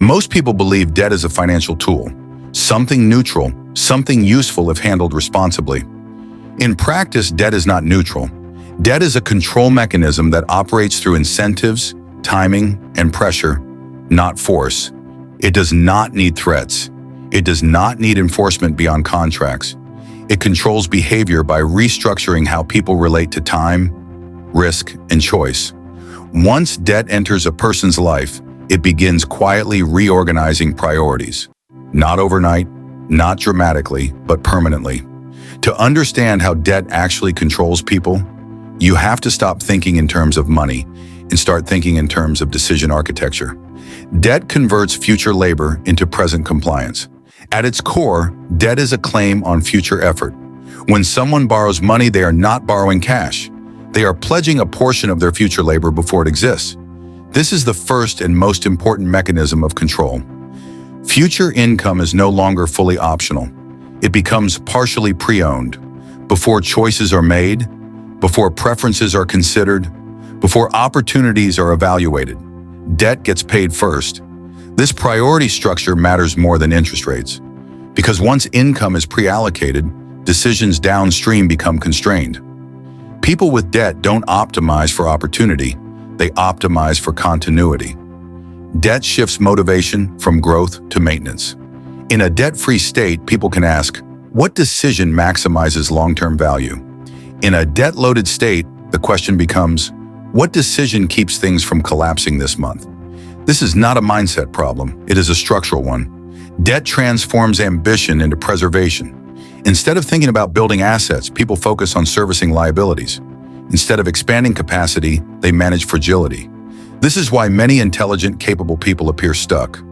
Most people believe debt is a financial tool, something neutral, something useful if handled responsibly. In practice, debt is not neutral. Debt is a control mechanism that operates through incentives, timing, and pressure, not force. It does not need threats. It does not need enforcement beyond contracts. It controls behavior by restructuring how people relate to time, risk, and choice. Once debt enters a person's life, it begins quietly reorganizing priorities. Not overnight, not dramatically, but permanently. To understand how debt actually controls people, you have to stop thinking in terms of money and start thinking in terms of decision architecture. Debt converts future labor into present compliance. At its core, debt is a claim on future effort. When someone borrows money, they are not borrowing cash. They are pledging a portion of their future labor before it exists. This is the first and most important mechanism of control. Future income is no longer fully optional. It becomes partially pre-owned. Before choices are made, before preferences are considered, before opportunities are evaluated, debt gets paid first. This priority structure matters more than interest rates, because once income is pre-allocated, decisions downstream become constrained. People with debt don't optimize for opportunity, they optimize for continuity. Debt shifts motivation from growth to maintenance. In a debt-free state, people can ask, what decision maximizes long-term value? In a debt-loaded state, the question becomes, what decision keeps things from collapsing this month? This is not a mindset problem, it is a structural one. Debt transforms ambition into preservation. Instead of thinking about building assets, people focus on servicing liabilities. Instead of expanding capacity, they manage fragility. This is why many intelligent, capable people appear stuck.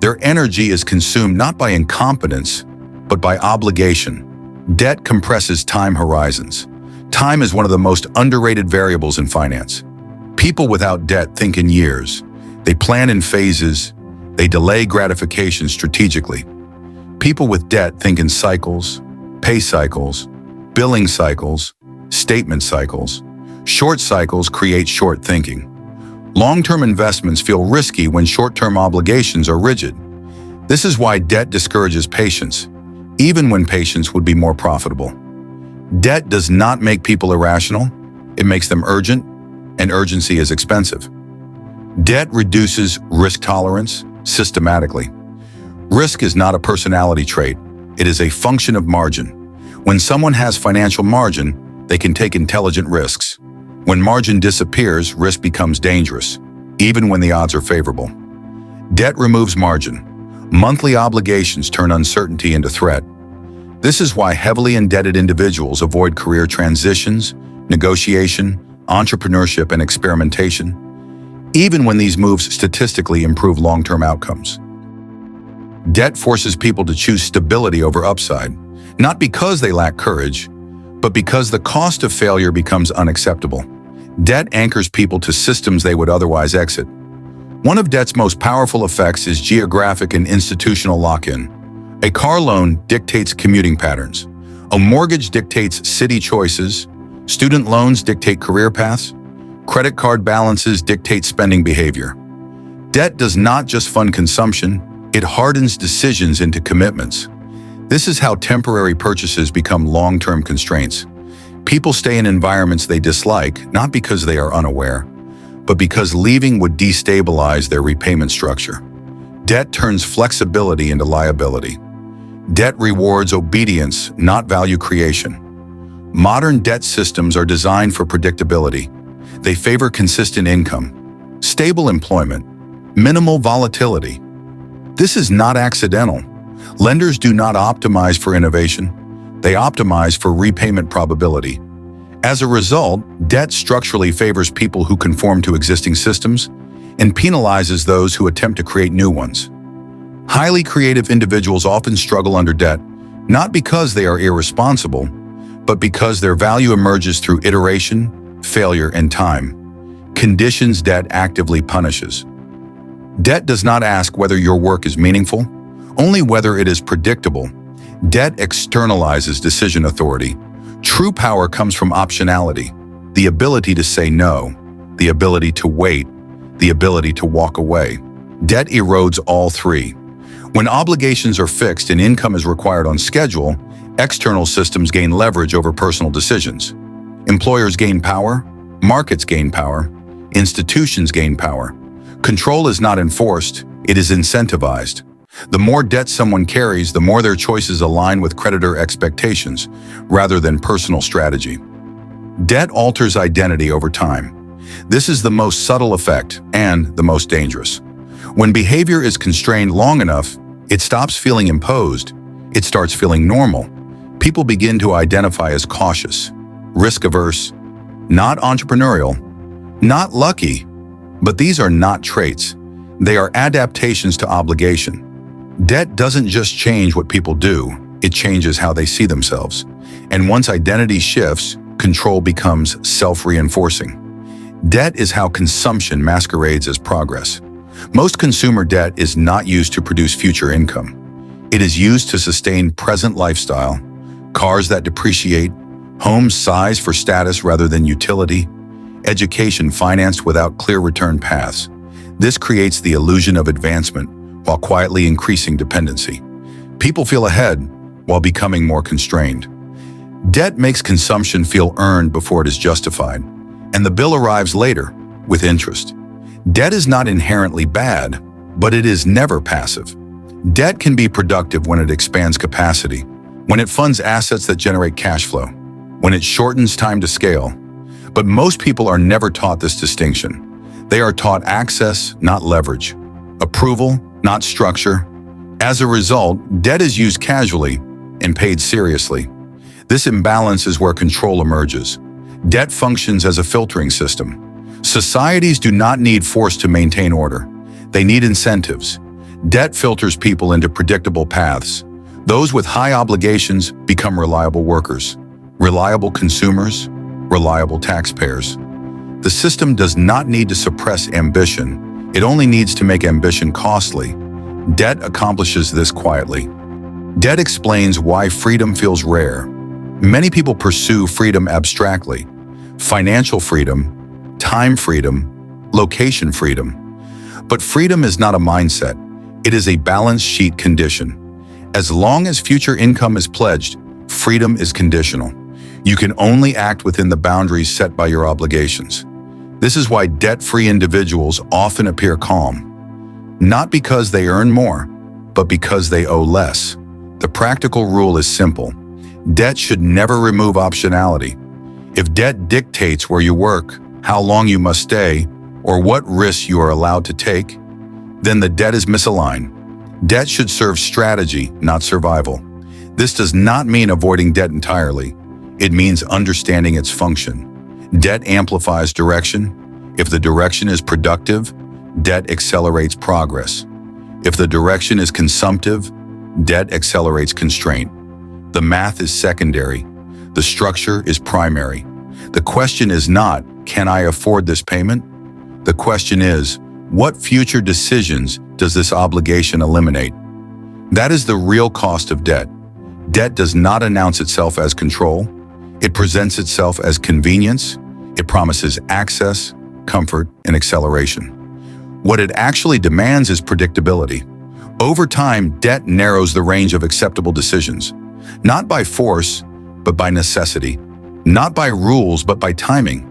Their energy is consumed not by incompetence, but by obligation. Debt compresses time horizons. Time is one of the most underrated variables in finance. People without debt think in years. They plan in phases. They delay gratification strategically. People with debt think in cycles, pay cycles, billing cycles, statement cycles. Short cycles create short thinking. Long-term investments feel risky when short-term obligations are rigid. This is why debt discourages patience, even when patience would be more profitable. Debt does not make people irrational, it makes them urgent, and urgency is expensive. Debt reduces risk tolerance systematically. Risk is not a personality trait, it is a function of margin. When someone has financial margin, they can take intelligent risks. When margin disappears, risk becomes dangerous, even when the odds are favorable. Debt removes margin. Monthly obligations turn uncertainty into threat. This is why heavily indebted individuals avoid career transitions, negotiation, entrepreneurship, and experimentation, even when these moves statistically improve long-term outcomes. Debt forces people to choose stability over upside, not because they lack courage, but because the cost of failure becomes unacceptable. Debt anchors people to systems they would otherwise exit. One of debt's most powerful effects is geographic and institutional lock-in. A car loan dictates commuting patterns. A mortgage dictates city choices. Student loans dictate career paths. Credit card balances dictate spending behavior. Debt does not just fund consumption, it hardens decisions into commitments. This is how temporary purchases become long-term constraints. People stay in environments they dislike, not because they are unaware, but because leaving would destabilize their repayment structure. Debt turns flexibility into liability. Debt rewards obedience, not value creation. Modern debt systems are designed for predictability. They favor consistent income, stable employment, minimal volatility. This is not accidental. Lenders do not optimize for innovation, they optimize for repayment probability. As a result, debt structurally favors people who conform to existing systems and penalizes those who attempt to create new ones. Highly creative individuals often struggle under debt, not because they are irresponsible, but because their value emerges through iteration, failure, and time. Conditions debt actively punishes. Debt does not ask whether your work is meaningful, only whether it is predictable. Debt externalizes decision authority. True power comes from optionality, the ability to say no, the ability to wait, the ability to walk away. Debt erodes all three. When obligations are fixed and income is required on schedule, external systems gain leverage over personal decisions. Employers gain power, markets gain power, institutions gain power. Control is not enforced, it is incentivized. The more debt someone carries, the more their choices align with creditor expectations, rather than personal strategy. Debt alters identity over time. This is the most subtle effect and the most dangerous. When behavior is constrained long enough, it stops feeling imposed, it starts feeling normal. People begin to identify as cautious, risk-averse, not entrepreneurial, not lucky. But these are not traits. They are adaptations to obligation. Debt doesn't just change what people do, it changes how they see themselves. And once identity shifts, control becomes self-reinforcing. Debt is how consumption masquerades as progress. Most consumer debt is not used to produce future income. It is used to sustain present lifestyle, cars that depreciate, homes sized for status rather than utility, education financed without clear return paths. This creates the illusion of advancement while quietly increasing dependency. People feel ahead while becoming more constrained. Debt makes consumption feel earned before it is justified, and the bill arrives later with interest. Debt is not inherently bad, but it is never passive. Debt can be productive when it expands capacity, when it funds assets that generate cash flow, when it shortens time to scale. But most people are never taught this distinction. They are taught access, not leverage, approval, not structure. As a result, debt is used casually and paid seriously. This imbalance is where control emerges. Debt functions as a filtering system. Societies do not need force to maintain order. They need incentives. Debt filters people into predictable paths. Those with high obligations become reliable workers, reliable consumers, reliable taxpayers. The system does not need to suppress ambition. It only needs to make ambition costly. Debt accomplishes this quietly. Debt explains why freedom feels rare. Many people pursue freedom abstractly. Financial freedom, time freedom, location freedom. But freedom is not a mindset. It is a balance sheet condition. As long as future income is pledged, freedom is conditional. You can only act within the boundaries set by your obligations. This is why debt-free individuals often appear calm. Not because they earn more, but because they owe less. The practical rule is simple. Debt should never remove optionality. If debt dictates where you work, how long you must stay, or what risks you are allowed to take, then the debt is misaligned. Debt should serve strategy, not survival. This does not mean avoiding debt entirely. It means understanding its function. Debt amplifies direction. If the direction is productive, debt accelerates progress. If the direction is consumptive, debt accelerates constraint. The math is secondary. The structure is primary. The question is not, can I afford this payment? The question is, what future decisions does this obligation eliminate? That is the real cost of debt. Debt does not announce itself as control. It presents itself as convenience. It promises access, comfort, and acceleration. What it actually demands is predictability. Over time, debt narrows the range of acceptable decisions, not by force, but by necessity, not by rules, but by timing.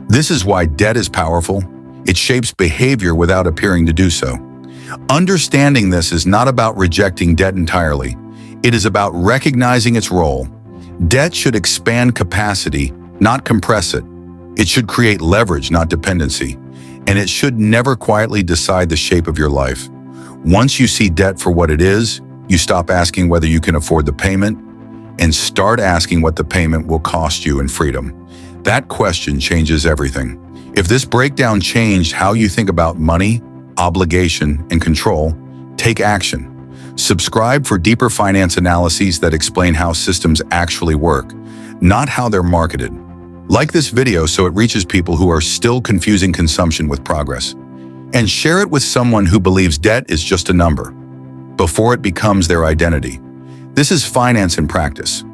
This is why debt is powerful. It shapes behavior without appearing to do so. Understanding this is not about rejecting debt entirely. It is about recognizing its role. Debt should expand capacity, not compress it. It should create leverage, not dependency. And it should never quietly decide the shape of your life. Once you see debt for what it is, you stop asking whether you can afford the payment and start asking what the payment will cost you in freedom. That question changes everything. If this breakdown changed how you think about money, obligation, and control, take action. Subscribe for deeper finance analyses that explain how systems actually work, not how they're marketed. Like this video so it reaches people who are still confusing consumption with progress. And share it with someone who believes debt is just a number, before it becomes their identity. This is Finance in Practice.